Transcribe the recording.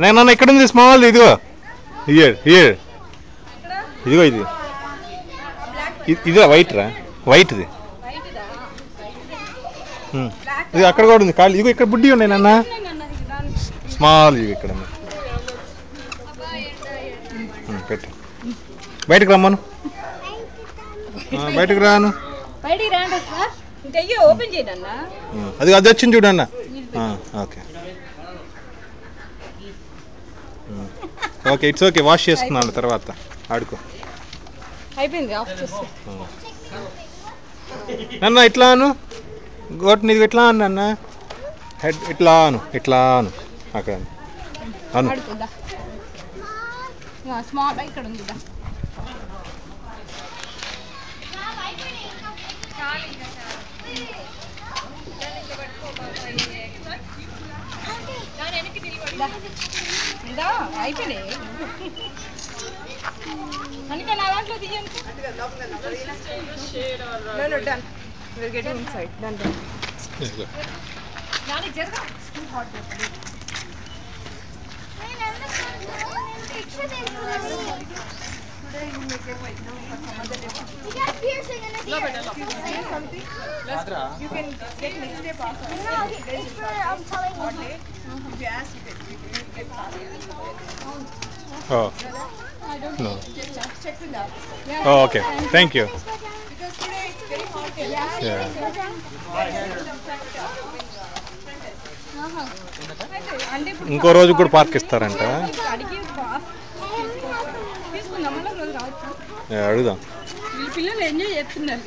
నేను ఇక్కడ ఉంది స్మాల్. ఇదిగో ఇయర్ ఇయర్ ఇదిగో ఇది ఇదిగో వైట్ రా వైట్ది. ఇది అక్కడ కూడా ఉంది ఖాళీ. ఇదిగో ఇక్కడ బుడ్డి ఉన్నాయి నాన్న స్మాల్. ఇవి ఇక్కడ పెట్టు. బయటకు రమ్మను. బయటకు రాను. అది అది వచ్చింది చూడన్న. Okay okay it's okay. Wash చేసుకున్నాను తర్వాత ఆడుకో. అయిపోయింది. నన్న ఇట్లా అను. గోట్ని ఇట్లా అను అన్న. హెడ్ ఇట్లా అను ఇట్లా అను. అక్కడ అను. ఇక్కడ ఉంది. అయిపోయినాయి. అందుకే నా దాంట్లో తీయండి. Oh. No. Oh, okay. Thank you. Yeah. ఇంకో రోజు కూడా పార్క్ ఇస్తారంట. అడుగుదాం. పిల్లలు ఎంజాయ్ చేస్తున్నారు.